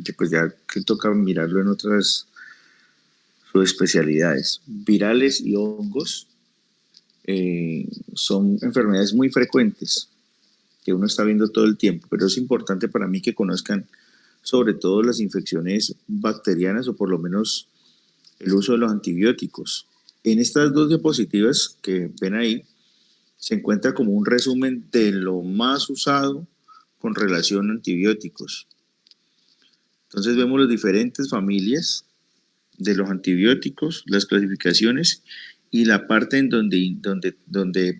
que pues ya que toca mirarlo en otras subespecialidades. Virales y hongos son enfermedades muy frecuentes que uno está viendo todo el tiempo, pero es importante para mí que conozcan sobre todo las infecciones bacterianas o por lo menos el uso de los antibióticos. En estas dos diapositivas que ven ahí se encuentra como un resumen de lo más usado con relación a antibióticos. Entonces vemos las diferentes familias de los antibióticos, las clasificaciones y la parte en donde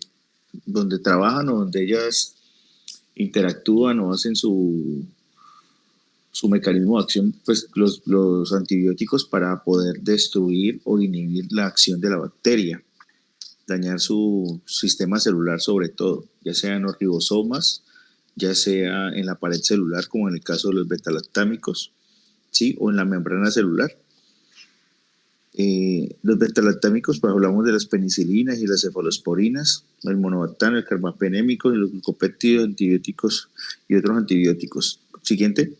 trabajan o donde ellas interactúan o hacen su mecanismo de acción, pues los antibióticos para poder destruir o inhibir la acción de la bacteria, dañar su sistema celular sobre todo, ya sea en los ribosomas, ya sea en la pared celular, como en el caso de los betalactámicos, ¿sí? O en la membrana celular. Los betalactámicos, pues hablamos de las penicilinas y las cefalosporinas, el monobactam, el carbapenémico, los glucopéptidos, antibióticos y otros antibióticos. Siguiente.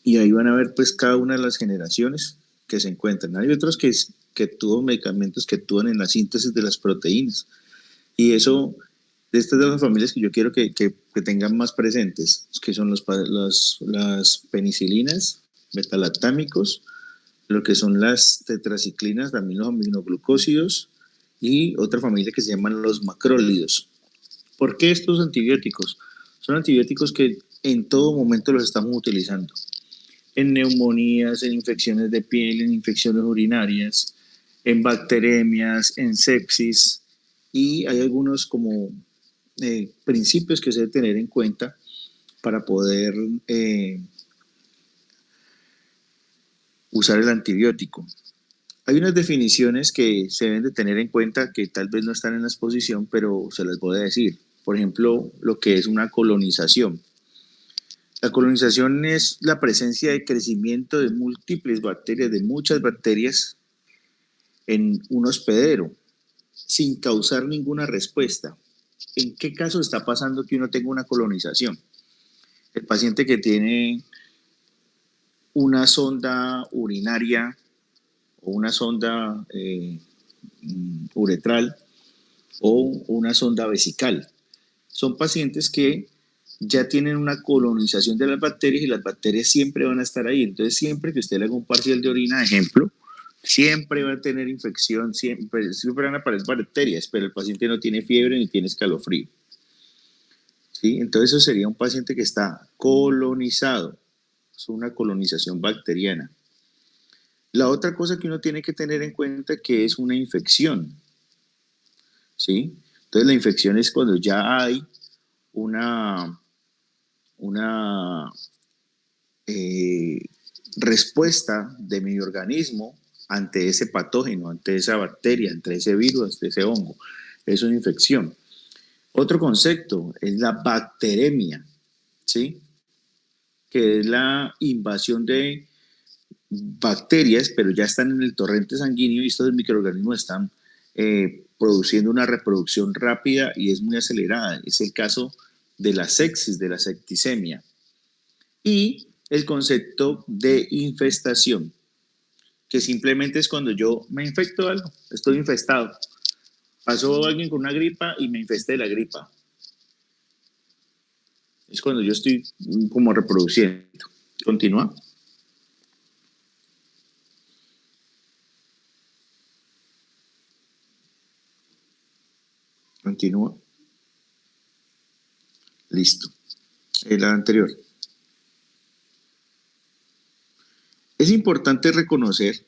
Y ahí van a ver pues cada una de las generaciones que se encuentran. Hay otros que actúan medicamentos que actúan en la síntesis de las proteínas. Y eso, estas de las familias que yo quiero que tengan más presentes, que son las penicilinas, betalactámicos, lo que son las tetraciclinas, también los aminoglucósidos, y otra familia que se llaman los macrólidos. ¿Por qué estos antibióticos? Son antibióticos que en todo momento los estamos utilizando. En neumonías, en infecciones de piel, en infecciones urinarias, en bacteremias, en sepsis, y hay algunos como principios que se deben tener en cuenta para poder usar el antibiótico. Hay unas definiciones que se deben de tener en cuenta que tal vez no están en la exposición, pero se las voy a decir. Por ejemplo, lo que es una colonización. La colonización es la presencia de crecimiento de múltiples bacterias, de muchas bacterias, en un hospedero, sin causar ninguna respuesta. ¿En qué caso está pasando que uno tenga una colonización? El paciente que tiene una sonda urinaria o una sonda uretral o una sonda vesical. Son pacientes que ya tienen una colonización de las bacterias y las bacterias siempre van a estar ahí. Entonces, siempre que usted le haga un parcial de orina, ejemplo, siempre va a tener infección, siempre van a aparecer bacterias, pero el paciente no tiene fiebre ni tiene escalofrío. ¿Sí? Entonces, eso sería un paciente que está colonizado. Es una colonización bacteriana. La otra cosa que uno tiene que tener en cuenta que es una infección. ¿Sí? Entonces, la infección es cuando ya hay una respuesta de mi organismo ante ese patógeno, ante esa bacteria, ante ese virus, ante ese hongo. Es una infección. Otro concepto es la bacteremia, ¿sí? Que es la invasión de bacterias, pero ya están en el torrente sanguíneo y estos microorganismos están produciendo una reproducción rápida y es muy acelerada. Es el caso de la sepsis, de la septicemia. Y el concepto de infestación, que simplemente es cuando yo me infecto de algo, estoy infestado. Pasó alguien con una gripa y me infesté de la gripa. Es cuando yo estoy como reproduciendo. Continúa. Continúa. Listo. La anterior. Es importante reconocer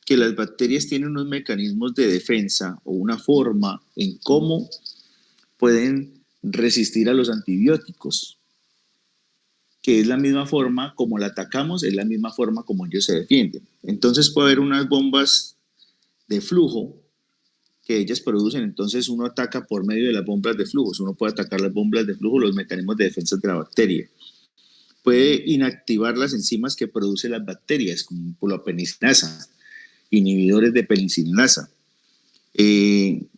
que las bacterias tienen unos mecanismos de defensa o una forma en cómo pueden resistir a los antibióticos, que es la misma forma como la atacamos, es la misma forma como ellos se defienden. Entonces puede haber unas bombas de flujo que ellas producen, entonces uno ataca por medio de las bombas de flujo, uno puede atacar las bombas de flujo, los mecanismos de defensa de la bacteria. Puede inactivar las enzimas que producen las bacterias, como la penicinasa, inhibidores de penicinasa. Un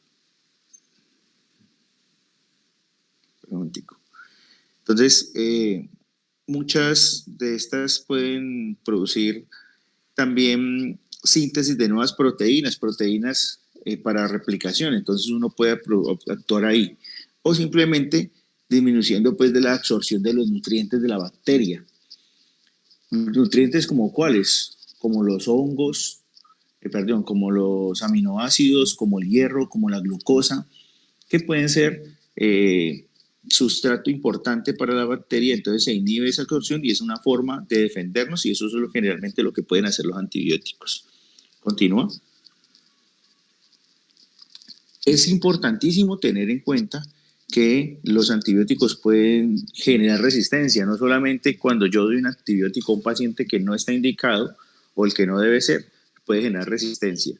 momentico. Entonces, muchas de estas pueden producir también síntesis de nuevas proteínas para replicación, entonces uno puede actuar ahí. O simplemente disminuyendo pues de la absorción de los nutrientes de la bacteria. Nutrientes como cuáles, como los hongos, como los aminoácidos, como el hierro, como la glucosa, que pueden ser sustrato importante para la bacteria, entonces se inhibe esa absorción y es una forma de defendernos y eso es generalmente lo que pueden hacer los antibióticos. Continúa. Es importantísimo tener en cuenta que los antibióticos pueden generar resistencia, no solamente cuando yo doy un antibiótico a un paciente que no está indicado o el que no debe ser, puede generar resistencia.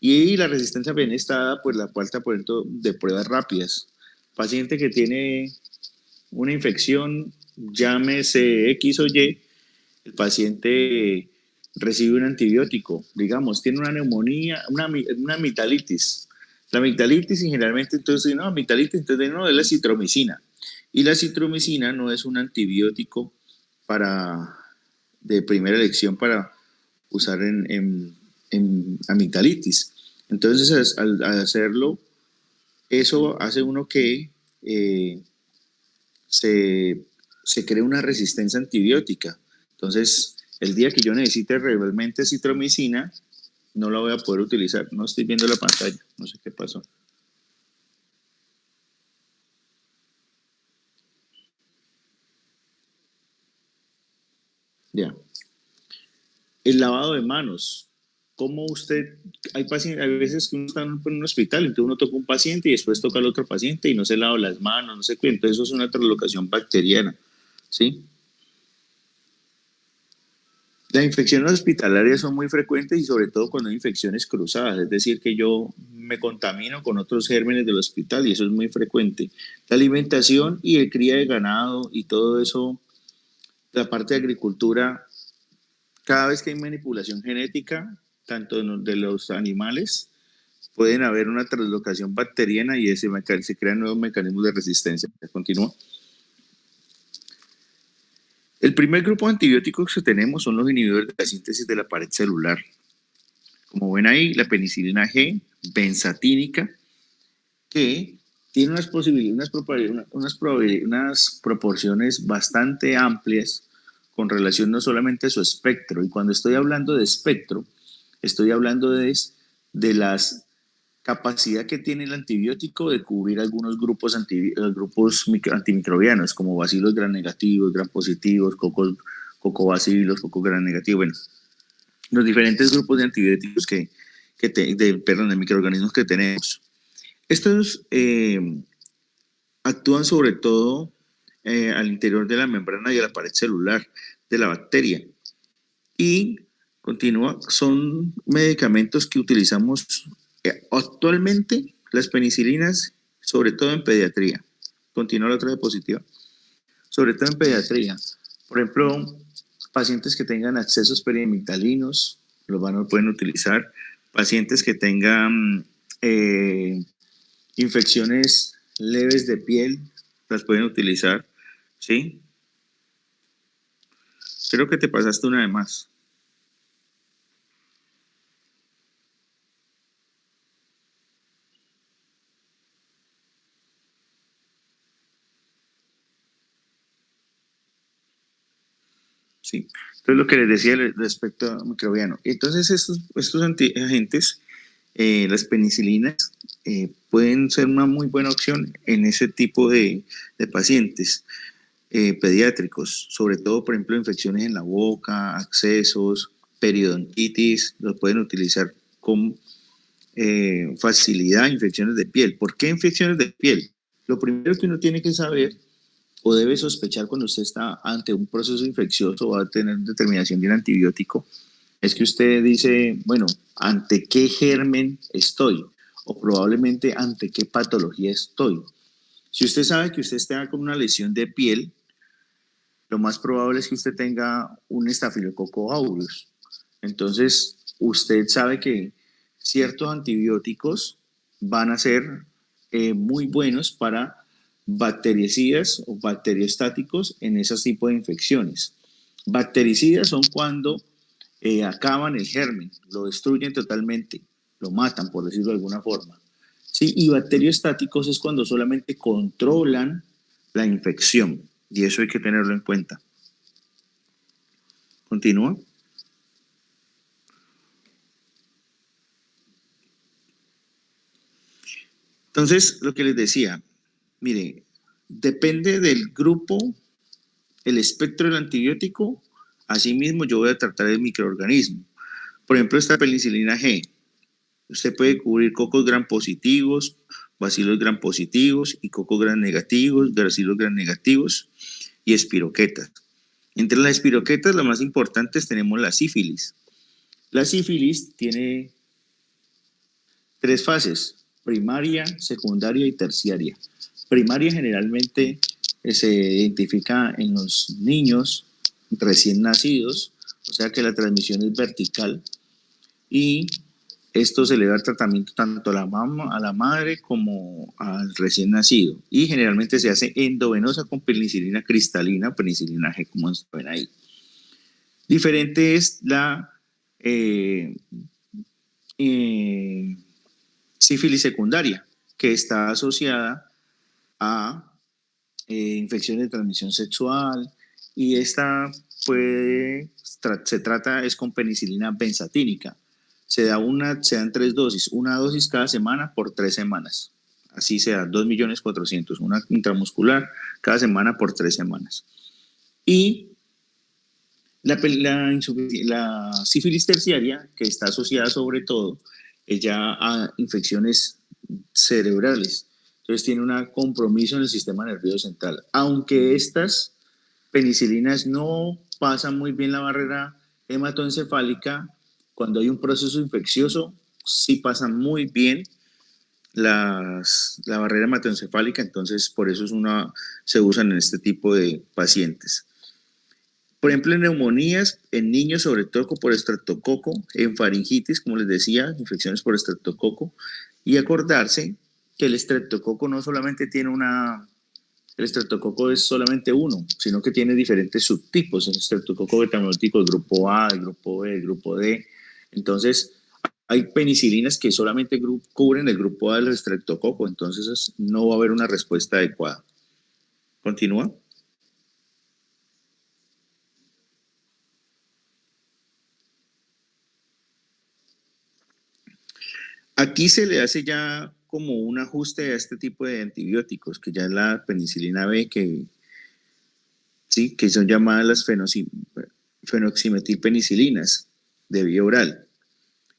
Y la resistencia viene está dada por la falta, por ejemplo, de pruebas rápidas. Paciente que tiene una infección, llámese X o Y, el paciente recibe un antibiótico, digamos, tiene una neumonía, una amigdalitis. La amigdalitis y generalmente entonces, no, amigdalitis, entonces no, es la citromicina. Y la citromicina no es un antibiótico para, de primera elección para usar en amigdalitis. Entonces, al hacerlo, eso hace uno que se, se crea una resistencia antibiótica. Entonces, el día que yo necesite realmente citromicina, no la voy a poder utilizar. No estoy viendo la pantalla, no sé qué pasó. Ya. El lavado de manos. ¿Cómo usted, hay pacientes, hay veces que uno está en un hospital, entonces uno toca un paciente y después toca al otro paciente y no se lava las manos, no sé qué, entonces eso es una translocación bacteriana, ¿sí? Las infecciones hospitalarias son muy frecuentes y sobre todo cuando hay infecciones cruzadas, es decir, que yo me contamino con otros gérmenes del hospital y eso es muy frecuente. La alimentación y el cría de ganado y todo eso, la parte de agricultura, cada vez que hay manipulación genética, tanto de los animales, pueden haber una translocación bacteriana y se crean nuevos mecanismos de resistencia. Continúa. El primer grupo de antibióticos que tenemos son los inhibidores de la síntesis de la pared celular. Como ven ahí, la penicilina G, benzatínica, que tiene unas posibilidades, unas proporciones bastante amplias con relación no solamente a su espectro. Y cuando estoy hablando de espectro, estoy hablando de las capacidad que tiene el antibiótico de cubrir algunos grupos, antimicrobianos, como bacilos gram negativos, gram positivos, cocobacilos, coco gram negativos. Bueno, los diferentes grupos de antibióticos perdón, de microorganismos que tenemos. Estos actúan sobre todo al interior de la membrana y de la pared celular de la bacteria. Y continúa, son medicamentos que utilizamos actualmente, las penicilinas, sobre todo en pediatría. Continúa la otra diapositiva. Sobre todo en pediatría. Por ejemplo, pacientes que tengan accesos periamigdalinos, pueden utilizar. Pacientes que tengan infecciones leves de piel, las pueden utilizar. ¿Sí? Creo que te pasaste una de más. Sí. Entonces, lo que les decía respecto a microbiano. Entonces, estos agentes, las penicilinas, pueden ser una muy buena opción en ese tipo de pacientes pediátricos, sobre todo, por ejemplo, infecciones en la boca, accesos, periodontitis, lo pueden utilizar con facilidad, infecciones de piel. ¿Por qué infecciones de piel? Lo primero que uno tiene que saber o debe sospechar cuando usted está ante un proceso infeccioso o va a tener determinación de un antibiótico, es que usted dice, bueno, ¿ante qué germen estoy? O probablemente ante qué patología estoy. Si usted sabe que usted está con una lesión de piel, lo más probable es que usted tenga un estafilococo aureus. Entonces, usted sabe que ciertos antibióticos van a ser muy buenos para bactericidas o bacteriostáticos en esos tipos de infecciones. Bactericidas son cuando acaban el germen, lo destruyen totalmente, lo matan, por decirlo de alguna forma. ¿Sí? Y bacteriostáticos es cuando solamente controlan la infección, y eso hay que tenerlo en cuenta. Continúa. Entonces, lo que les decía, mire, depende del grupo, el espectro del antibiótico, asimismo yo voy a tratar el microorganismo. Por ejemplo, esta penicilina G, usted puede cubrir cocos gram positivos, bacilos gram positivos y cocos gram negativos, bacilos gram negativos y espiroquetas. Entre las espiroquetas, las más importantes tenemos la sífilis. La sífilis tiene 3 fases: primaria, secundaria y terciaria. Primaria generalmente se identifica en los niños recién nacidos, o sea que la transmisión es vertical, y esto se le da el tratamiento tanto a la madre como al recién nacido, y generalmente se hace endovenosa con penicilina cristalina, penicilina G, como ven ahí. Diferente es la sífilis secundaria, que está asociada a infecciones de transmisión sexual, y esta se trata es con penicilina benzatínica. Se dan 3 dosis, una dosis cada semana por 3 semanas. Así se da 2.400.000, una intramuscular cada semana por 3 semanas. Y la sífilis terciaria, que está asociada sobre todo ya a infecciones cerebrales. Entonces tiene un compromiso en el sistema nervioso central. Aunque estas penicilinas no pasan muy bien la barrera hematoencefálica, cuando hay un proceso infeccioso, sí pasan muy bien la barrera hematoencefálica, entonces por eso se usan en este tipo de pacientes. Por ejemplo, en neumonías, en niños, sobre todo por estreptococo, en faringitis, como les decía, infecciones por estreptococo, y acordarse que el estreptococo no solamente el estreptococo es solamente uno, sino que tiene diferentes subtipos, el estreptococo beta-hemolítico, el grupo A, el grupo B, el grupo D. Entonces, hay penicilinas que solamente cubren el grupo A del estreptococo, entonces no va a haber una respuesta adecuada. ¿Continúa? Aquí se le hace ya como un ajuste a este tipo de antibióticos, que ya es la penicilina B, que son llamadas las fenoximetilpenicilinas de vía oral.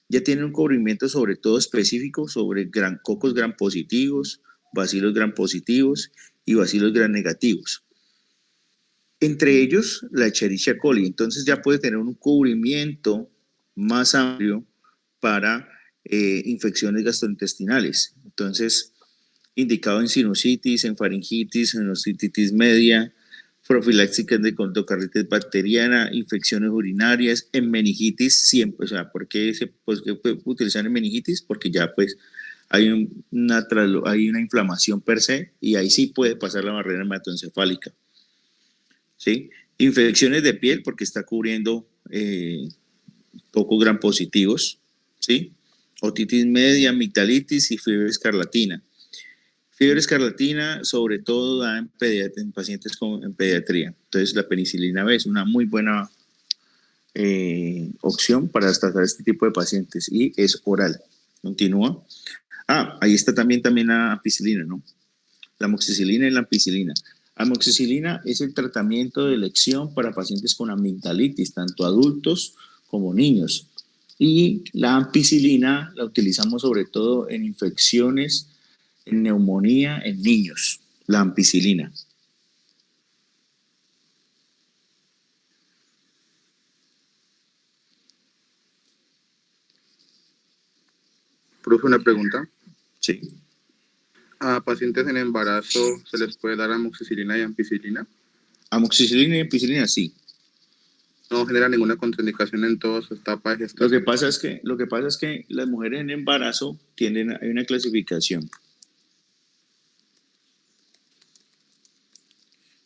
Ya tiene un cubrimiento sobre todo específico sobre cocos gram positivos, bacilos gram positivos y bacilos gram negativos. Entre ellos, la Escherichia coli. Entonces ya puede tener un cubrimiento más amplio para infecciones gastrointestinales. Entonces, indicado en sinusitis, en faringitis, en otitis media, profilácticas de endocarditis bacteriana, infecciones urinarias, en meningitis siempre. O sea, ¿por qué se puede utilizar en meningitis? Porque ya pues hay una inflamación per se, y ahí sí puede pasar la barrera hematoencefálica. ¿Sí? Infecciones de piel, porque está cubriendo cocos gram positivos, ¿sí? Otitis media, amigdalitis y fiebre escarlatina. Fiebre escarlatina, sobre todo, da en pacientes en pediatría. Entonces, la penicilina B es una muy buena opción para tratar este tipo de pacientes, y es oral. Continúa. Ahí está también la ampicilina, ¿no? La amoxicilina y la ampicilina. Amoxicilina es el tratamiento de elección para pacientes con amigdalitis, tanto adultos como niños. Y la ampicilina la utilizamos sobre todo en infecciones, en neumonía en niños, la ampicilina. Profe, una pregunta. Sí. ¿A pacientes en embarazo se les puede dar amoxicilina y ampicilina? Amoxicilina y ampicilina, sí. No genera ninguna contraindicación en todas sus etapas de Lo gestación. que pasa es que las mujeres en embarazo hay una clasificación.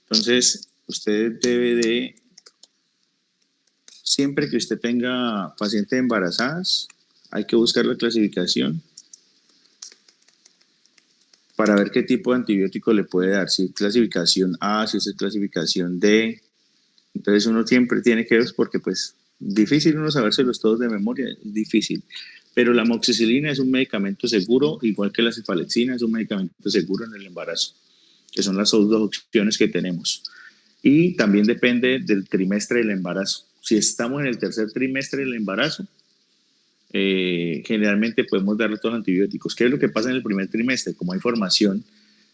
Entonces, usted debe de, siempre que usted tenga pacientes embarazadas, hay que buscar la clasificación para ver qué tipo de antibiótico le puede dar, si es clasificación A, si es clasificación D. Entonces uno siempre tiene que ver, porque pues difícil uno sabérselos todos de memoria, es difícil. Pero la amoxicilina es un medicamento seguro, igual que la cefalexina es un medicamento seguro en el embarazo, que son las dos opciones que tenemos. Y también depende del trimestre del embarazo. Si estamos en el tercer trimestre del embarazo, generalmente podemos darle todos los antibióticos. ¿Qué es lo que pasa en el primer trimestre? Como hay formación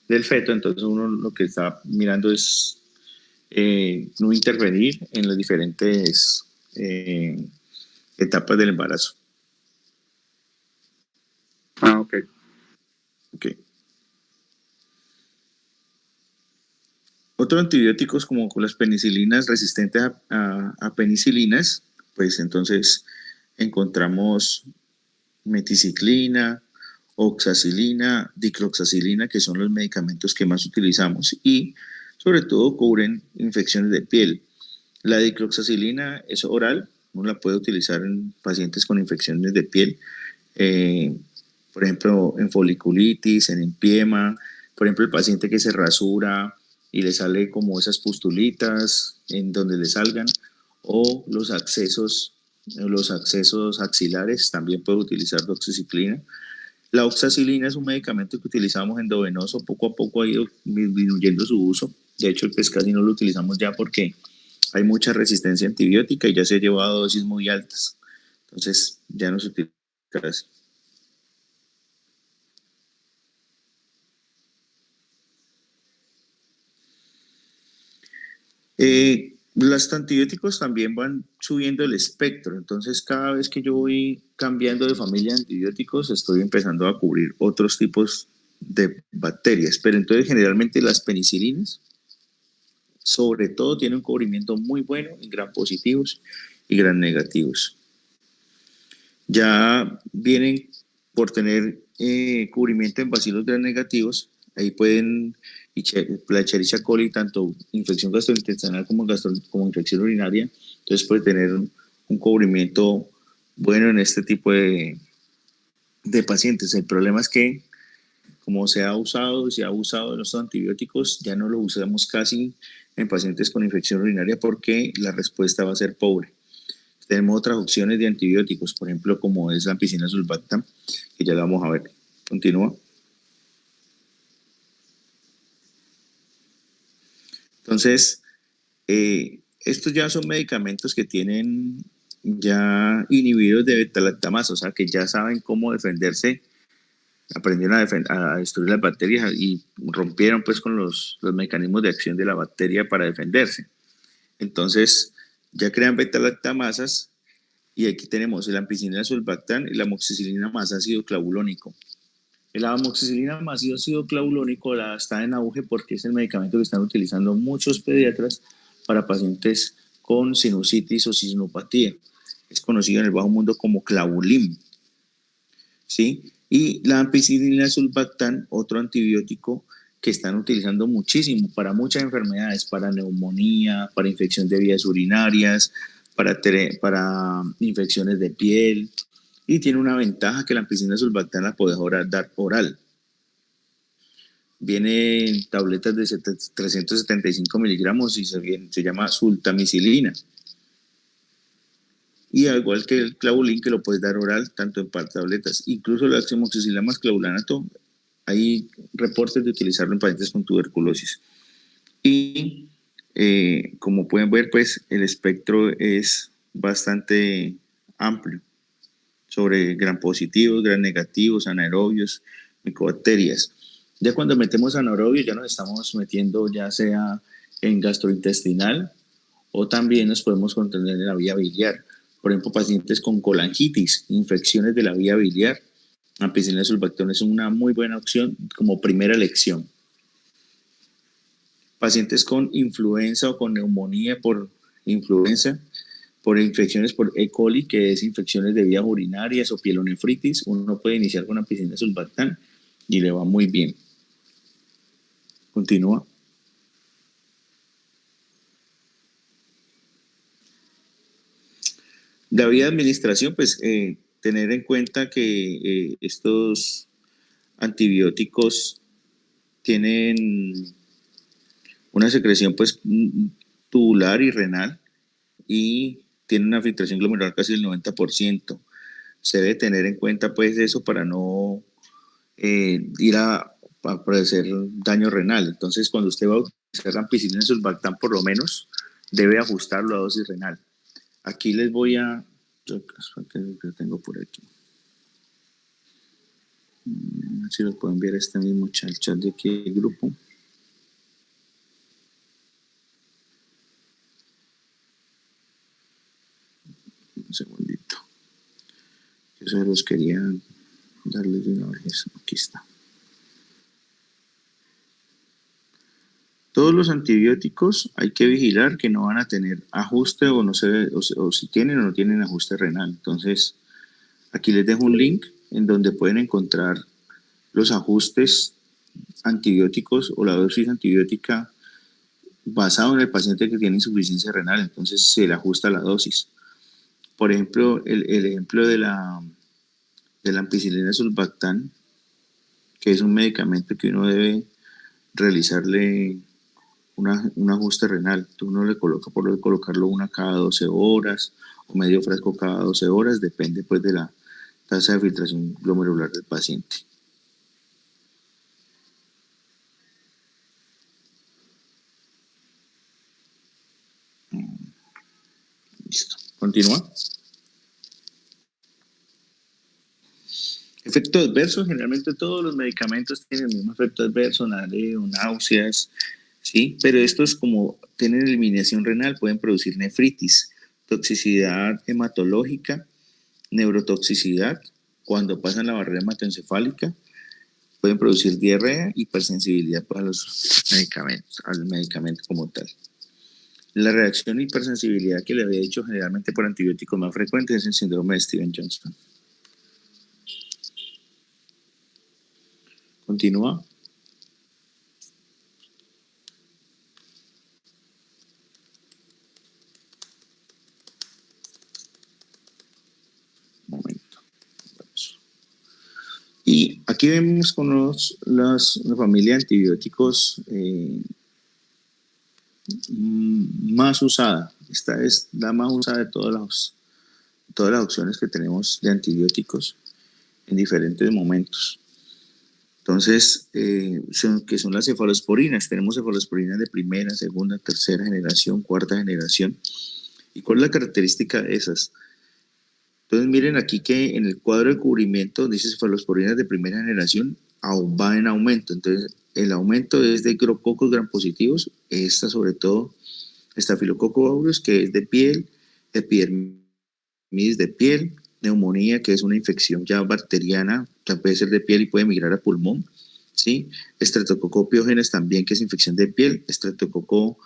del feto, entonces uno lo que está mirando es no intervenir en las diferentes etapas del embarazo. Ok. Okay. Otros antibióticos como las penicilinas resistentes a penicilinas, pues entonces encontramos meticiclina, oxacilina, dicloxacilina, que son los medicamentos que más utilizamos y sobre todo cubren infecciones de piel. La dicloxacilina es oral, uno la puede utilizar en pacientes con infecciones de piel, por ejemplo, en foliculitis, en empiema, por ejemplo, el paciente que se rasura y le sale como esas pustulitas en donde le salgan, o los accesos axilares, también puede utilizar doxiciclina. La oxacilina es un medicamento que utilizamos endovenoso, poco a poco ha ido disminuyendo su uso. De hecho, el casi no lo utilizamos ya porque hay mucha resistencia antibiótica y ya se ha llevado a dosis muy altas. Entonces, ya no se utiliza casi. Los antibióticos también van subiendo el espectro, entonces cada vez que yo voy cambiando de familia de antibióticos estoy empezando a cubrir otros tipos de bacterias, pero entonces generalmente las penicilinas sobre todo tienen un cubrimiento muy bueno en gram positivos y gram negativos. Ya vienen por tener cubrimiento en bacilos gram negativos, ahí pueden la Escherichia coli, tanto infección gastrointestinal como infección urinaria, entonces puede tener un cubrimiento bueno en este tipo de pacientes. El problema es que como se ha abusado de los antibióticos, ya no lo usamos casi en pacientes con infección urinaria porque la respuesta va a ser pobre. Tenemos otras opciones de antibióticos, por ejemplo, como es la ampicilina sulbactam, que ya la vamos a ver. Continúa. Entonces, estos ya son medicamentos que tienen ya inhibidores de beta-lactamasa, o sea, que ya saben cómo defenderse, aprendieron a destruir las bacterias y rompieron pues con los mecanismos de acción de la bacteria para defenderse. Entonces, ya crean beta-lactamasas y aquí tenemos el ampicilina sulbactam y la amoxicilina más ácido clavulónico. El amoxicilina más ácido clavulónico está en auge porque es el medicamento que están utilizando muchos pediatras para pacientes con sinusitis o sinupatía. Es conocido en el bajo mundo como clavulim. ¿Sí? Y la ampicilina sulbactam, otro antibiótico que están utilizando muchísimo para muchas enfermedades, para neumonía, para infección de vías urinarias, para infecciones de piel, y tiene una ventaja que la ampicilina sulbactam la puedes dar oral. Viene en tabletas de 375 miligramos y se llama sultamicilina. Y al igual que el clavulín, que lo puedes dar oral, tanto en tabletas, incluso la amoxicilina más clavulanato, hay reportes de utilizarlo en pacientes con tuberculosis. Y como pueden ver, pues el espectro es bastante amplio sobre gram positivos, gram negativos, anaerobios, micobacterias. Ya cuando metemos anaerobios ya nos estamos metiendo ya sea en gastrointestinal o también nos podemos contener en la vía biliar. Por ejemplo, pacientes con colangitis, infecciones de la vía biliar, ampicilina sulbactam es una muy buena opción como primera elección. Pacientes con influenza o con neumonía por influenza, por infecciones por E. coli, que es infecciones de vías urinarias o pielonefritis, uno puede iniciar con ampicilina sulbactam y le va muy bien. Continúa. La vía de administración, pues tener en cuenta que estos antibióticos tienen una secreción pues tubular y renal y tienen una filtración glomerular casi del 90%. Se debe tener en cuenta pues eso para no ir a padecer daño renal. Entonces, cuando usted va a utilizar ampicilina sulbactam, por lo menos debe ajustarlo a dosis renal. Aquí les voy a... Yo que tengo por aquí. Si lo pueden ver este mismo chat de aquí el grupo. Un segundito. Yo se los quería darles de una vez. Aquí está. Todos los antibióticos hay que vigilar que no van a tener ajuste o no se, o si tienen o no tienen ajuste renal. Entonces, aquí les dejo un link en donde pueden encontrar los ajustes antibióticos o la dosis antibiótica basado en el paciente que tiene insuficiencia renal. Entonces, se le ajusta la dosis. Por ejemplo, el ejemplo de la ampicilina sulbactam, que es un medicamento que uno debe realizarle un ajuste renal. Uno le coloca, por lo de colocarlo una cada 12 horas o medio frasco cada 12 horas, depende pues de la tasa de filtración glomerular del paciente. Listo. Continúa. Efecto adverso, generalmente todos los medicamentos tienen el mismo efecto adverso, mareo, náuseas, ¿sí? Pero estos, como tienen eliminación renal, pueden producir nefritis, toxicidad hematológica, neurotoxicidad, cuando pasan la barrera hematoencefálica, pueden producir diarrea, hipersensibilidad para los medicamentos, al medicamento como tal. La reacción de hipersensibilidad que le había hecho generalmente por antibióticos más frecuentes es el síndrome de Stevens-Johnson. Continúa. Momento. Y aquí vemos con la familia de antibióticos más usada. Esta es la más usada de todas las opciones que tenemos de antibióticos en diferentes momentos. Entonces, que son las cefalosporinas. Tenemos cefalosporinas de primera, segunda, tercera generación, cuarta generación. ¿Y cuál es la característica de esas? Entonces, miren aquí que en el cuadro de cubrimiento dice cefalosporinas de primera generación aún va en aumento. Entonces, el aumento es de cocos gram positivos. Esta, sobre todo, Staphylococcus aureus, que es de piel, epidermidis de piel, neumonía, que es una infección ya bacteriana, que puede ser de piel y puede migrar a pulmón, ¿sí? Streptococcus pyogenes también, que es infección de piel, Streptococcus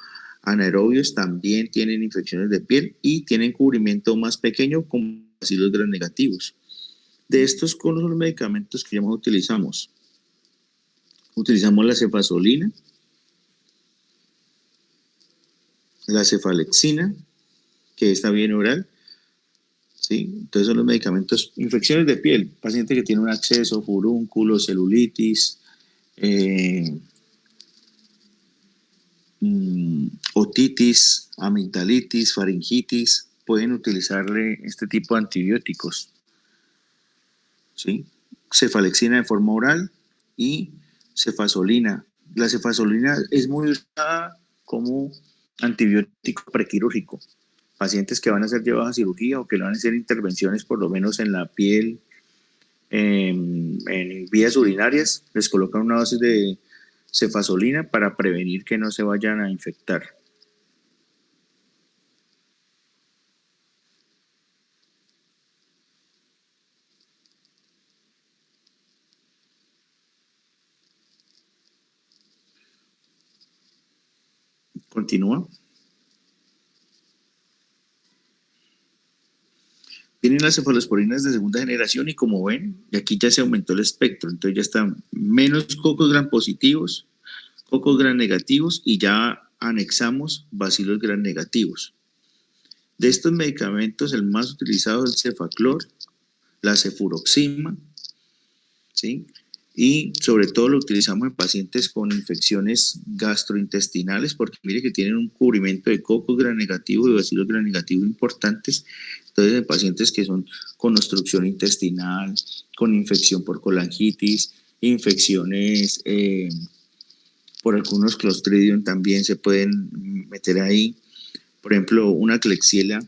anaerobios también tienen infecciones de piel y tienen cubrimiento más pequeño con bacilos gram negativos. De estos, con los medicamentos que ya más utilizamos la cefazolina, la cefalexina, que está bien oral, ¿sí? Entonces son los medicamentos, infecciones de piel, paciente que tiene un absceso, furúnculo, celulitis, otitis, amigdalitis, faringitis, pueden utilizarle este tipo de antibióticos, ¿sí? Cefalexina de forma oral y cefazolina. La cefazolina es muy usada como antibiótico prequirúrgico. Pacientes que van a ser llevados a cirugía o que van a hacer intervenciones por lo menos en la piel, en vías urinarias, les colocan una dosis de cefazolina para prevenir que no se vayan a infectar. Continúa. Vienen las cefalosporinas de segunda generación y como ven, aquí ya se aumentó el espectro, entonces ya están menos cocos gram positivos, cocos gram negativos y ya anexamos bacilos gram negativos. De estos medicamentos, el más utilizado es el cefaclor, la cefuroxima, ¿sí? Y sobre todo lo utilizamos en pacientes con infecciones gastrointestinales, porque mire que tienen un cubrimiento de cocos gram negativo y bacilos gram negativo importantes. Entonces, en pacientes que son con obstrucción intestinal, con infección por colangitis, infecciones por algunos Clostridium también se pueden meter ahí. Por ejemplo, una Klebsiella,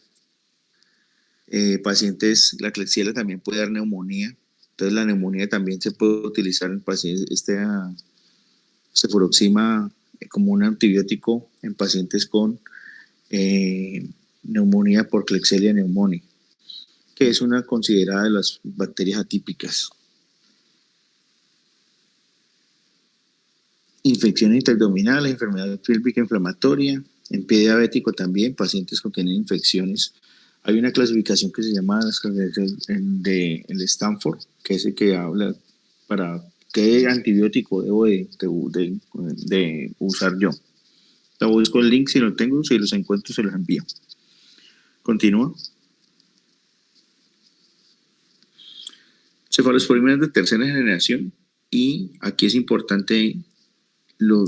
la Klebsiella también puede dar neumonía. Entonces la neumonía también se puede utilizar en pacientes, cefuroxima como un antibiótico en pacientes con neumonía por Klebsiella pneumoniae, que es una considerada de las bacterias atípicas. Infección interabdominal, enfermedad pélvica inflamatoria, en pie diabético también, pacientes que tienen infecciones. Hay una clasificación que se llama de el Stanford, que es el que habla para qué antibiótico debo de usar yo. Te busco el link, si lo tengo, si los encuentro, se los envío. Continúa. Cefalosporinas de tercera generación, y aquí es importante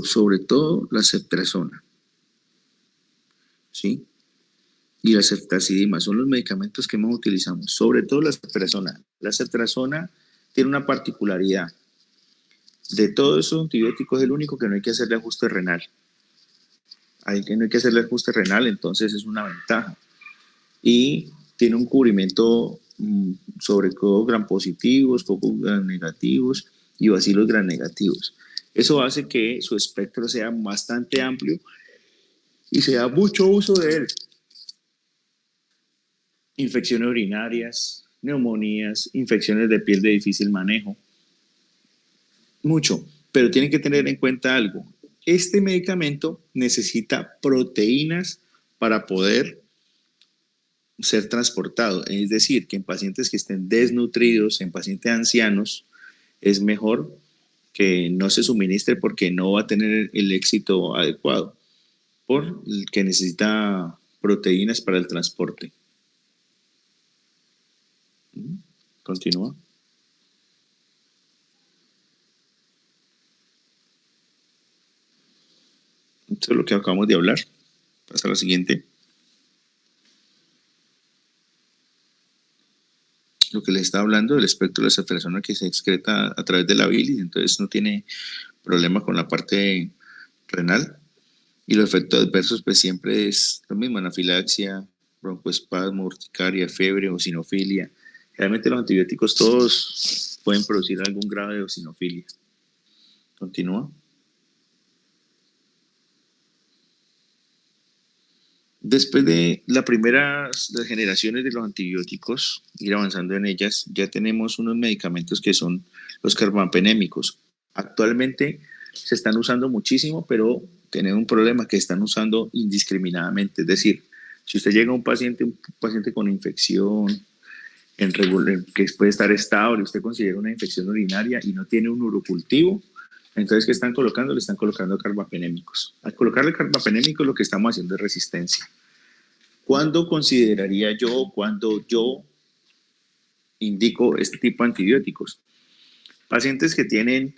sobre todo la ceftriaxona, ¿sí? Y la ceftazidima son los medicamentos que más utilizamos, sobre todo la ceftriaxona. La ceftriaxona tiene una particularidad. De todos esos antibióticos es el único que no hay que hacerle ajuste renal. No hay que hacerle ajuste renal, entonces es una ventaja. Y tiene un cubrimiento sobre cocos gram positivos, cocos gram negativos y bacilos gram negativos. Eso hace que su espectro sea bastante amplio y se da mucho uso de él. Infecciones urinarias, neumonías, infecciones de piel de difícil manejo. Mucho, pero tienen que tener en cuenta algo. Este medicamento necesita proteínas para poder ser transportado. Es decir, que en pacientes que estén desnutridos, en pacientes ancianos, es mejor que no se suministre porque no va a tener el éxito adecuado, porque necesita proteínas para el transporte. Continúa. Esto es lo que acabamos de hablar. Pasa a la siguiente. Lo que les está hablando del espectro de la ceftriaxona que se excreta a través de la bilis, entonces no tiene problema con la parte renal. Y los efectos adversos pues siempre es lo mismo: anafilaxia, broncoespasmo, urticaria, fiebre, eosinofilia. Realmente los antibióticos todos pueden producir algún grado de eosinofilia. Continúa. Después de las primeras generaciones de los antibióticos, ir avanzando en ellas, ya tenemos unos medicamentos que son los carbapenémicos. Actualmente se están usando muchísimo, pero tienen un problema, que están usando indiscriminadamente. Es decir, si usted llega a un paciente con infección que puede estar estable, usted considera una infección urinaria y no tiene un urocultivo, entonces, ¿qué están colocando? Le están colocando carbapenémicos. Al colocarle carbapenémicos, lo que estamos haciendo es resistencia. ¿Cuándo consideraría yo, cuando yo indico este tipo de antibióticos? Pacientes que tienen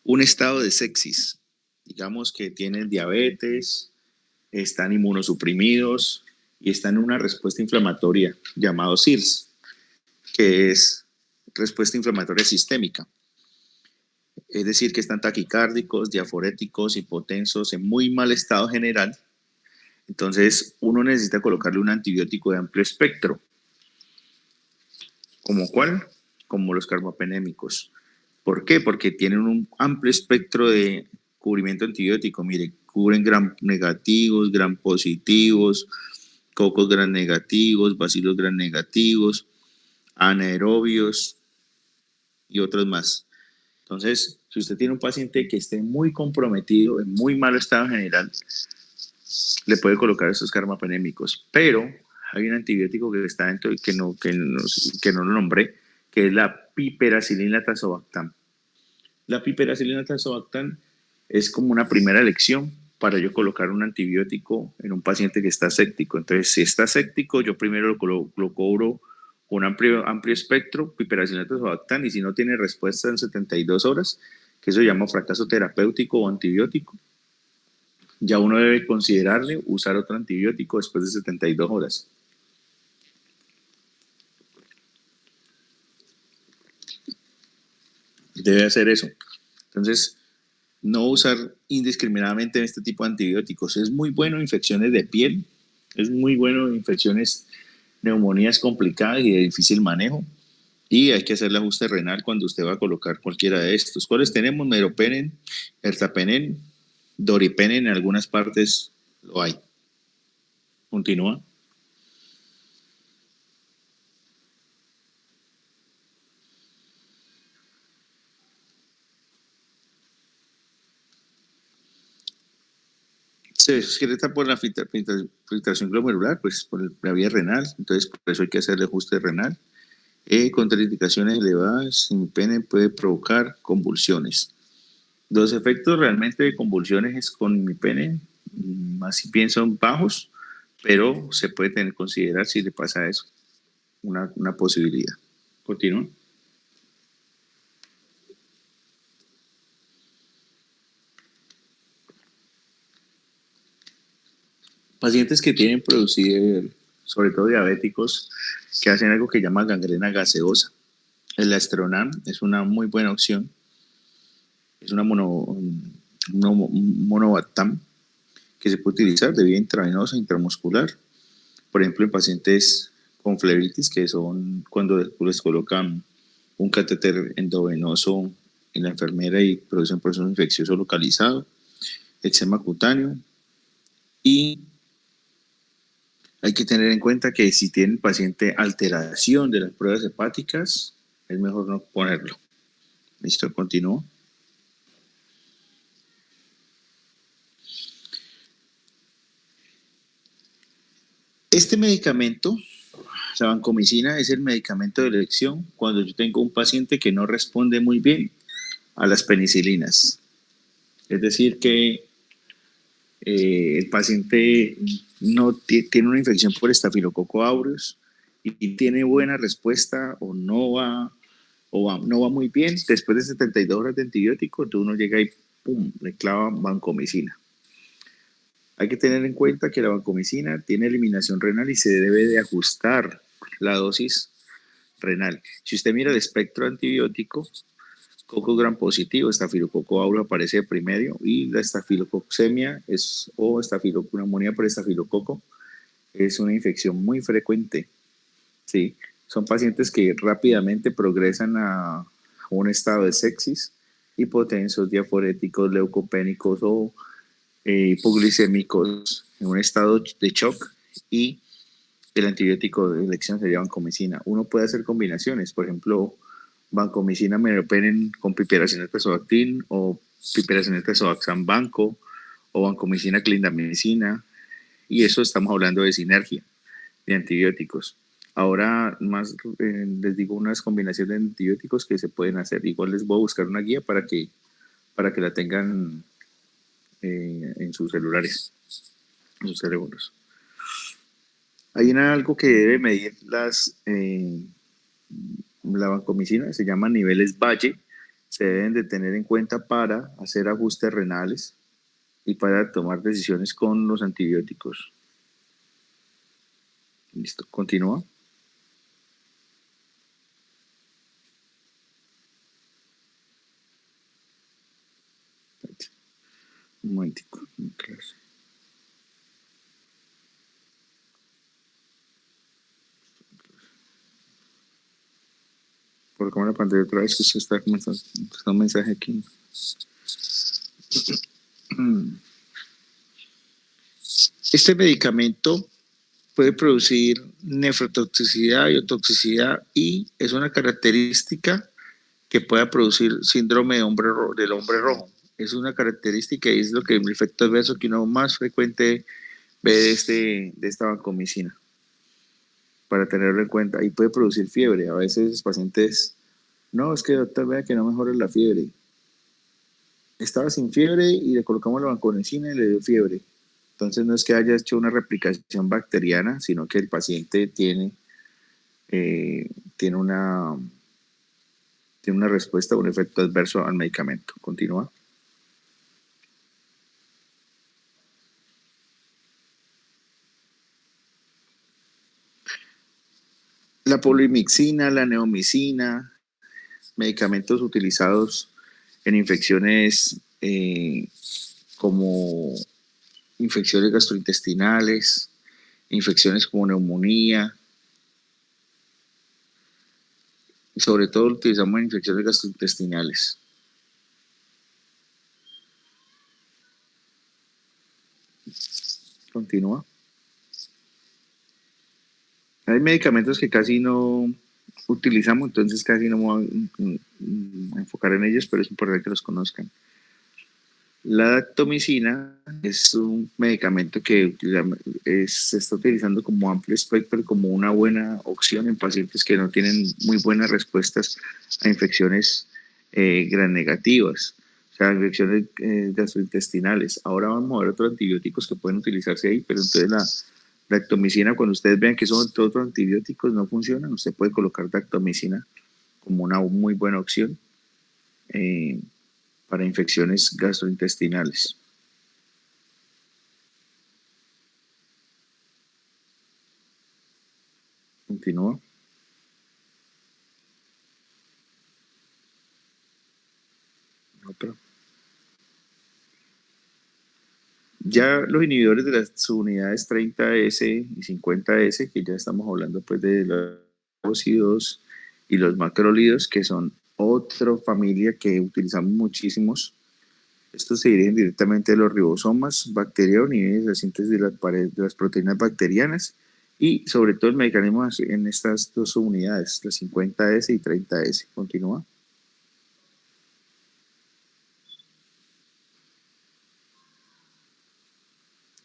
un estado de sepsis, digamos que tienen diabetes, están inmunosuprimidos y están en una respuesta inflamatoria llamado SIRS, que es respuesta inflamatoria sistémica. Es decir, que están taquicárdicos, diaforéticos, hipotensos, en muy mal estado general. Entonces, uno necesita colocarle un antibiótico de amplio espectro. ¿Como cuál? Como los carbapenémicos. ¿Por qué? Porque tienen un amplio espectro de cubrimiento antibiótico. Mire, cubren gram negativos, gram positivos, cocos gram negativos, bacilos gram negativos, anaerobios y otros más. Entonces, si usted tiene un paciente que esté muy comprometido, en muy mal estado general, le puede colocar estos carbapenémicos. Pero hay un antibiótico que está dentro y que no lo nombré, que es la piperacilina tazobactam. La piperacilina tazobactam es como una primera elección para yo colocar un antibiótico en un paciente que está séptico. Entonces, si está séptico, yo primero lo cobro con amplio espectro, piperacinato sulbactam, y si no tiene respuesta en 72 horas, que eso se llama fracaso terapéutico o antibiótico, ya uno debe considerarle usar otro antibiótico después de 72 horas. Debe hacer eso. Entonces, no usar indiscriminadamente este tipo de antibióticos. Es muy bueno en infecciones de piel, es muy bueno en infecciones, neumonías complicadas y de difícil manejo. Y hay que hacer el ajuste renal cuando usted va a colocar cualquiera de estos. ¿Cuáles tenemos? Meropenem, ertapenem, doripenem, en algunas partes lo hay. Continúa. Se excreta por la filtración glomerular, pues por la vía renal, entonces por eso hay que hacerle ajuste renal. Contraindicaciones elevadas, imipenem puede provocar convulsiones. Los efectos realmente de convulsiones es con imipenem, más bien son bajos, pero se puede tener que considerar si le pasa eso, una posibilidad. Continúa. Pacientes que tienen producido, sobre todo diabéticos, que hacen algo que llama gangrena gaseosa. El astronam es una muy buena opción. Es una monobactam que se puede utilizar de vía intravenosa, intramuscular. Por ejemplo, en pacientes con flebitis, que son cuando les colocan un catéter endovenoso en la enfermera y producen proceso infeccioso localizado, eczema cutáneo. Y hay que tener en cuenta que si tiene el paciente alteración de las pruebas hepáticas, es mejor no ponerlo. Listo, continúo. Este medicamento, la vancomicina, es el medicamento de elección cuando yo tengo un paciente que no responde muy bien a las penicilinas. Es decir, que el paciente no tiene una infección por estafilococo aureus y tiene buena respuesta o no va muy bien. Después de 72 horas de antibiótico, entonces uno llega y pum, le clava vancomicina. Hay que tener en cuenta que la vancomicina tiene eliminación renal y se debe de ajustar la dosis renal. Si usted mira el espectro antibiótico, coco gram positivo, estafilococo aureus aparece de primero y la estafilococcemia o neumonía por estafilococo es una infección muy frecuente. ¿Sí? Son pacientes que rápidamente progresan a un estado de sepsis, hipotensos, diaforéticos, leucopénicos o hipoglicémicos en un estado de shock, y el antibiótico de elección sería vancomicina. Uno puede hacer combinaciones, por ejemplo, vancomicina meropenem con piperacinato sulbactam o piperacinato sulbactam banco o vancomicina clindamicina, y eso estamos hablando de sinergia de antibióticos. Ahora más les digo unas combinaciones de antibióticos que se pueden hacer. Igual les voy a buscar una guía para que la tengan en sus celulares, en sus teléfonos. Hay algo que debe medir la vancomicina, se llama niveles Valle, se deben de tener en cuenta para hacer ajustes renales y para tomar decisiones con los antibióticos. Listo, continúa. Un momentico. Por como la pantalla otra vez, que usted está comenzando un mensaje aquí. Este medicamento puede producir nefrotoxicidad y otoxicidad, y es una característica que pueda producir síndrome del hombre rojo. Es una característica y es lo que el efecto adverso que uno más frecuente ve de esta vancomicina, para tenerlo en cuenta. Y puede producir fiebre. A veces los pacientes, no, es que doctor, vea que no mejora la fiebre. estaba sin fiebre y le colocamos la vancomicina y le dio fiebre. Entonces no es que haya hecho una replicación bacteriana, sino que el paciente eh, tiene una, tiene una respuesta, un efecto adverso al medicamento. Continúa. La polimixina, la neomicina, medicamentos utilizados en infecciones como infecciones gastrointestinales, infecciones como neumonía, y sobre todo lo utilizamos en infecciones gastrointestinales. Continúa. Hay medicamentos que casi no utilizamos, entonces casi no me voy a enfocar en ellos, pero es importante que los conozcan. La dactomicina es un medicamento que se está utilizando como amplio espectro, como una buena opción en pacientes que no tienen muy buenas respuestas a infecciones gran negativas, o sea, infecciones gastrointestinales. Ahora vamos a ver otros antibióticos que pueden utilizarse ahí, pero entonces la dactomicina, cuando ustedes vean que son todos los antibióticos no funcionan, usted puede colocar dactomicina como una muy buena opción. Para infecciones gastrointestinales. Continúa. Otro. Ya los inhibidores de las subunidades 30S y 50S, que ya estamos hablando pues de los óxidos y los macrólidos, que son otra familia que utilizamos muchísimos. Estos se dirigen directamente a los ribosomas bacterianos y la síntesis de las proteínas bacterianas y sobre todo el mecanismo en estas dos subunidades, las 50S y 30S. Continúa.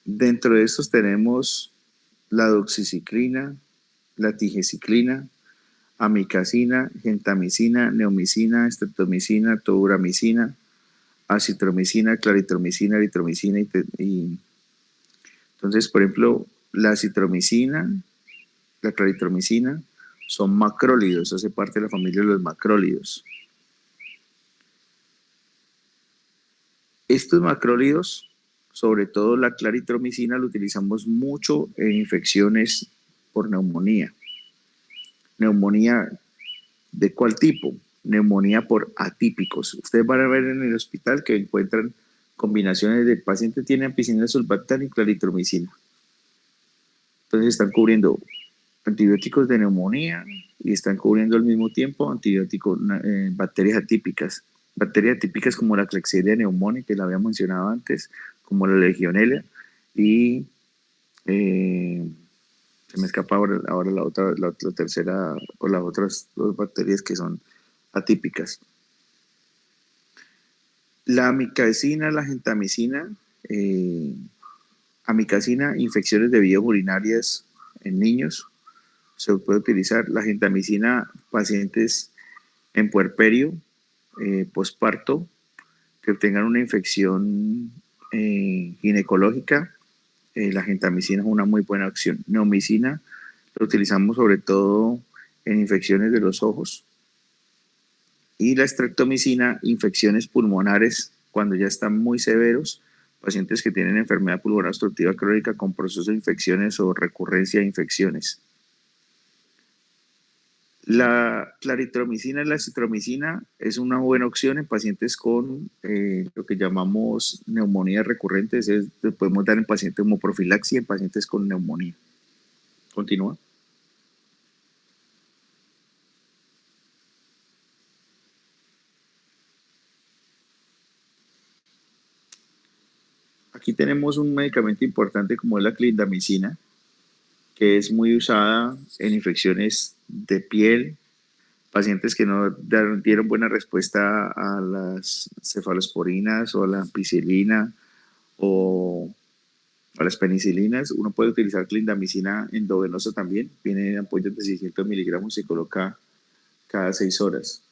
Dentro de estos tenemos la doxiciclina, la tigeciclina, amicacina, gentamicina, neomicina, streptomicina, toluramicina, acitromicina, claritromicina, eritromicina y entonces, por ejemplo, la acitromicina, la claritromicina son macrólidos, hace parte de la familia de los macrólidos. Estos macrólidos, sobre todo la claritromicina, lo utilizamos mucho en infecciones por neumonía. ¿Neumonía de cuál tipo? Neumonía por atípicos. Ustedes van a ver en el hospital que encuentran combinaciones de paciente tiene ampicilina sulbactam y claritromicina. Entonces están cubriendo antibióticos de neumonía y están cubriendo al mismo tiempo antibióticos, bacterias atípicas. Bacterias atípicas como la Klebsiella pneumoniae, que la había mencionado antes, como la Legionella, y se me escapa ahora la tercera, o las otras dos bacterias que son atípicas. La amicacina, la gentamicina, amicacina, infecciones de vías urinarias en niños, se puede utilizar. La gentamicina, pacientes en puerperio, posparto, que tengan una infección ginecológica, la gentamicina es una muy buena opción. Neomicina lo utilizamos sobre todo en infecciones de los ojos. Y la streptomicina, infecciones pulmonares cuando ya están muy severos, pacientes que tienen enfermedad pulmonar obstructiva crónica con procesos de infecciones o recurrencia de infecciones. La claritromicina y la citromicina es una buena opción en pacientes con lo que llamamos neumonía recurrente. Podemos dar en pacientes como profilaxia en pacientes con neumonía. Continúa. Aquí tenemos un medicamento importante como es la clindamicina, que es muy usada en infecciones de piel, pacientes que no dieron buena respuesta a las cefalosporinas o a la ampicilina o a las penicilinas. Uno puede utilizar clindamicina endovenosa también, viene en ampollas de 600 miligramos y se coloca cada 6 horas.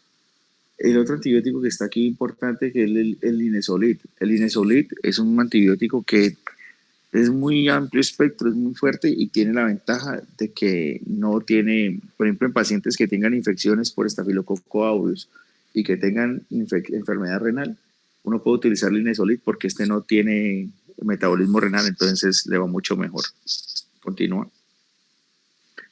El otro antibiótico que está aquí importante que es el Linezolid. El Linezolid es un antibiótico que es muy amplio espectro, es muy fuerte y tiene la ventaja de que no tiene, por ejemplo, en pacientes que tengan infecciones por Staphylococcus aureus y que tengan enfermedad renal, uno puede utilizar Linezolid porque este no tiene metabolismo renal, entonces le va mucho mejor. Continúa.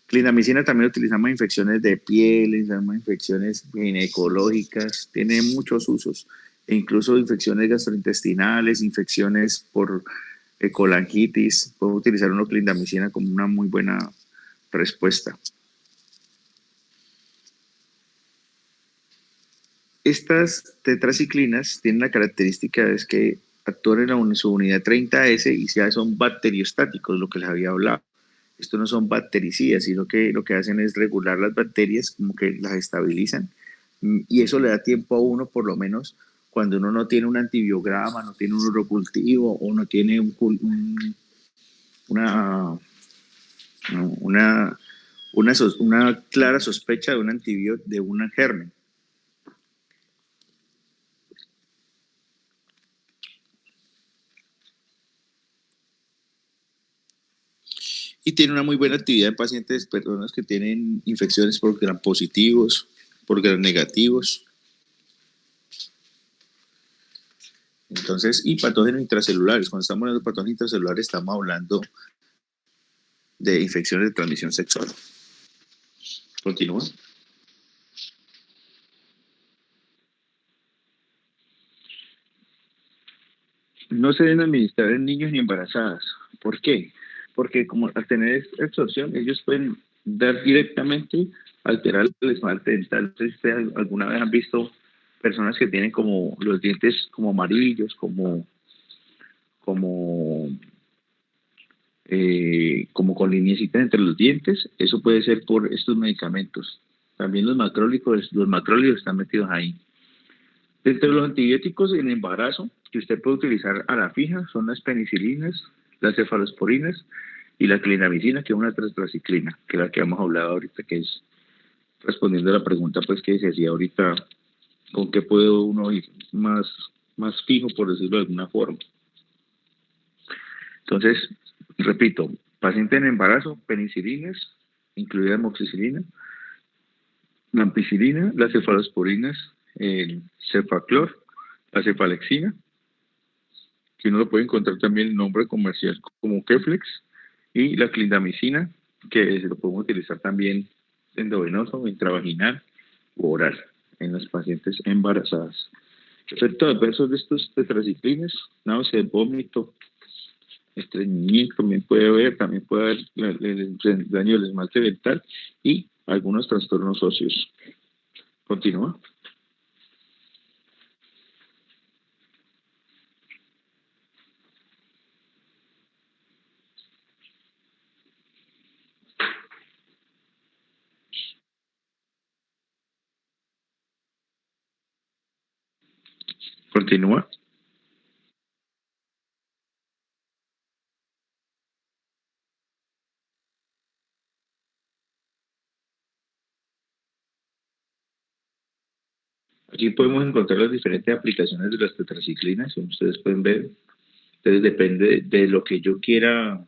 Clindamicina también utilizamos en infecciones de piel, en infecciones ginecológicas, tiene muchos usos, e incluso infecciones gastrointestinales, infecciones por colangitis, podemos utilizar una clindamicina como una muy buena respuesta. Estas tetraciclinas tienen la característica es que actúan en su unidad 30S y ya son bacteriostáticos, lo que les había hablado. Esto no son bactericidas, sino que lo que hacen es regular las bacterias, como que las estabilizan. Y eso le da tiempo a uno, por lo menos, cuando uno no tiene un antibiograma, no tiene un urocultivo o no tiene una, una, una clara sospecha de un antibiótico, de un germen. Y tiene una muy buena actividad en pacientes, personas que tienen infecciones por gram positivos, por gram negativos. Entonces, y patógenos intracelulares. Cuando estamos hablando de patógenos intracelulares, estamos hablando de infecciones de transmisión sexual. Continúa. No se deben administrar en niños ni embarazadas. ¿Por qué? Porque como al tener absorción, ellos pueden dar directamente, alterar el esmalte dental. Entonces, ustedes alguna vez han visto personas que tienen como los dientes como amarillos, como, como con lineecitas entre los dientes. Eso puede ser por estos medicamentos. También los macrólidos están metidos ahí. Dentro de los antibióticos en embarazo que usted puede utilizar a la fija son las penicilinas, las cefalosporinas y la clindamicina, que es una tetraciclina, que es la que hemos hablado ahorita, que es respondiendo a la pregunta pues que se hacía ahorita, con qué puede uno ir más fijo, por decirlo de alguna forma. Entonces, repito, paciente en embarazo, penicilinas, incluida amoxicilina, la ampicilina, las cefalosporinas, el cefaclor, la cefalexina, que uno lo puede encontrar también el nombre comercial como Keflex, y la clindamicina, que se lo podemos utilizar también endovenoso, intravaginal o oral en las pacientes embarazadas. Efectos adversos de estos tetraciclines, náuseas, vómito, estreñimiento también puede haber el daño del esmalte dental y algunos trastornos óseos. Continúa. Continúa. Aquí podemos encontrar las diferentes aplicaciones de las tetraciclinas, como ustedes pueden ver. Entonces depende de lo que yo quiera,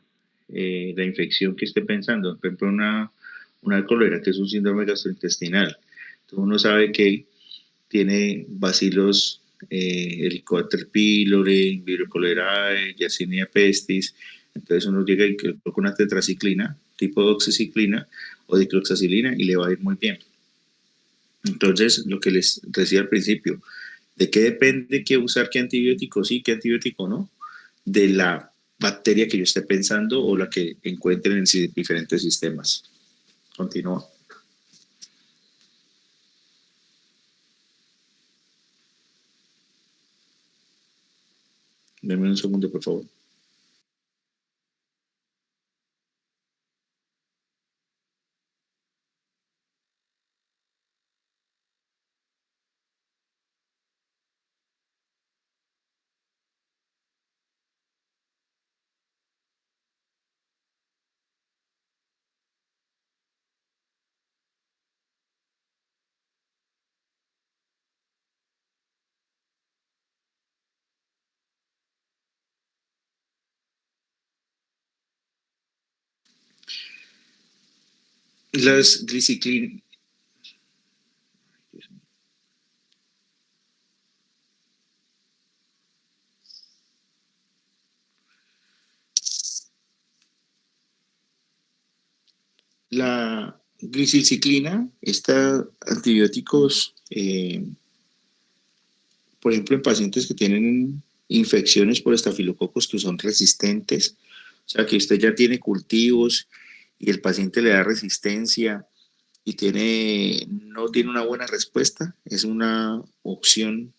la infección que esté pensando. Por ejemplo, una cólera, que es un síndrome gastrointestinal. Entonces uno sabe que tiene bacilos Helicobacter pylori, Vibrio cholerae, Yersinia pestis. Entonces uno llega y coloca una tetraciclina, tipo doxiciclina o dicloxacilina y le va a ir muy bien. Entonces, lo que les decía al principio, ¿de qué depende qué usar, qué antibiótico sí, qué antibiótico no? De la bacteria que yo esté pensando o la que encuentren en diferentes sistemas. Continúa. Deme un segundo, por favor. Las gliciclin... La gliciclina, está antibióticos, por ejemplo, en pacientes que tienen infecciones por estafilococos que son resistentes, o sea, que usted ya tiene cultivos y el paciente le da resistencia y no tiene una buena respuesta, es una opción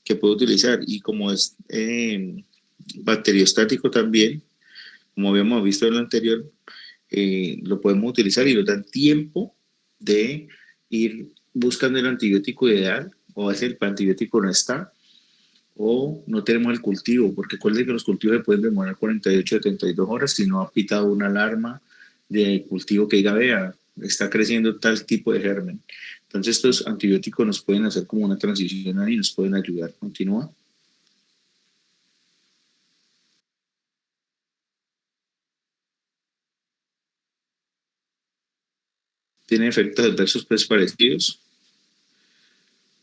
que puede utilizar. Y como es bacteriostático también, como habíamos visto en lo anterior, lo podemos utilizar y nos dan tiempo de ir buscando el antibiótico ideal, o a el antibiótico no está, o no tenemos el cultivo, porque acuérdense que los cultivos se pueden demorar 48 a 72 horas si no ha pitado una alarma de cultivo que diga, vea, está creciendo tal tipo de germen. Entonces estos antibióticos nos pueden hacer como una transición ahí y nos pueden ayudar. Continúa. Tiene efectos adversos pues parecidos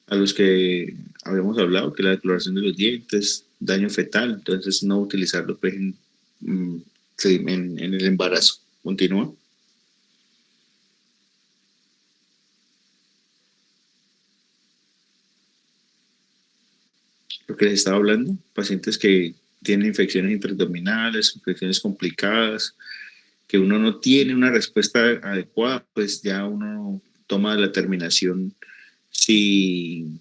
a los que habíamos hablado, que la decoloración de los dientes, daño fetal, entonces no utilizarlo pues, mm, en el embarazo. Continúa. Lo que les estaba hablando, pacientes que tienen infecciones intraabdominales, infecciones complicadas, que uno no tiene una respuesta adecuada, pues ya uno toma la determinación si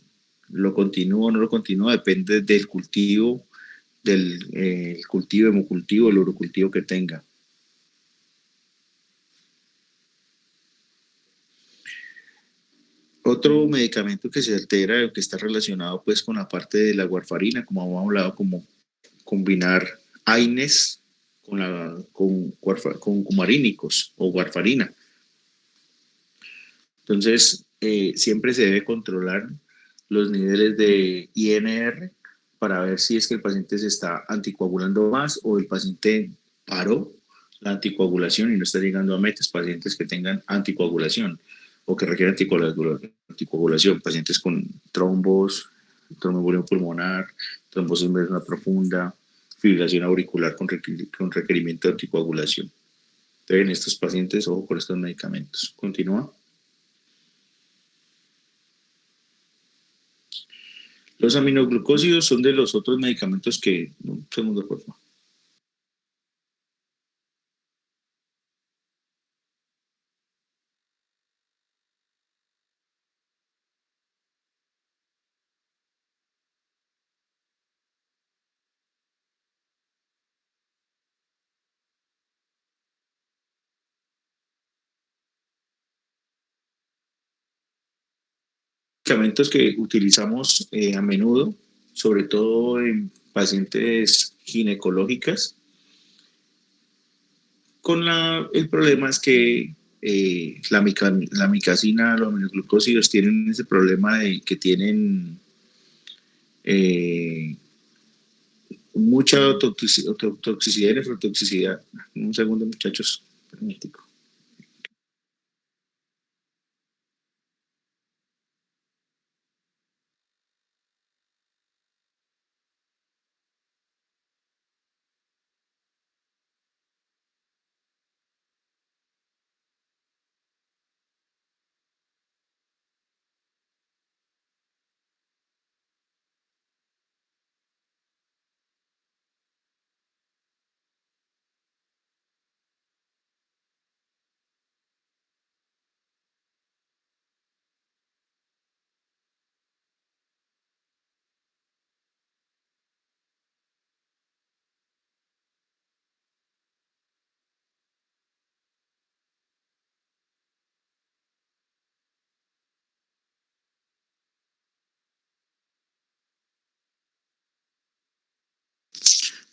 lo continúa o no lo continúa, depende del cultivo, del cultivo, hemocultivo, el urocultivo que tenga. Otro medicamento que se altera o que está relacionado pues con la parte de la warfarina, como hemos hablado, como combinar AINES con cumarínicos o warfarina. Entonces, siempre se debe controlar los niveles de INR para ver si es que el paciente se está anticoagulando más o el paciente paró la anticoagulación y no está llegando a metas. Pacientes que tengan anticoagulación o que requieren anticoagulación, pacientes con trombos, tromboembolismo pulmonar, trombosis venosa profunda, fibrilación auricular con requerimiento de anticoagulación. Entonces, en estos pacientes, ojo con estos medicamentos. Continúa. Los aminoglucósidos son de los otros medicamentos que... Un segundo, por favor. Medicamentos que utilizamos a menudo, sobre todo en pacientes ginecológicas, el problema es que la micacina, los aminoglucósidos tienen ese problema de que tienen eh, mucha toxicidad y nefrotoxicidad. Un segundo, muchachos. Permítico.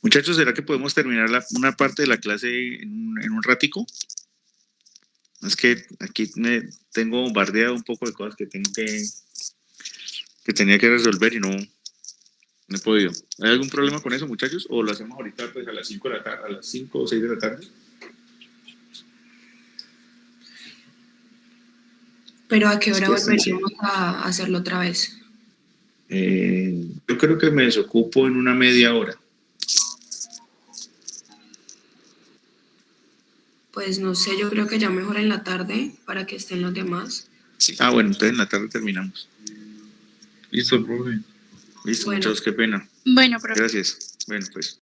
Muchachos, ¿será que podemos terminar una parte de la clase en un ratico? Es que aquí tengo bombardeado un poco de cosas que tenía que resolver y no he podido. ¿Hay algún problema con eso, muchachos? ¿O lo hacemos ahorita pues, a las 5 de la tarde, a las 5 o 6 de la tarde? Pero ¿a qué Es hora que es sencillo. volveríamos a hacerlo otra vez? Yo creo que me desocupo en una media hora. Pues no sé, yo creo que ya mejor en la tarde para que estén los demás. Sí. Ah, bueno, entonces en la tarde terminamos. Listo, profe. Listo, Bueno. muchachos, qué pena. Bueno, profe. Gracias. Bueno, pues.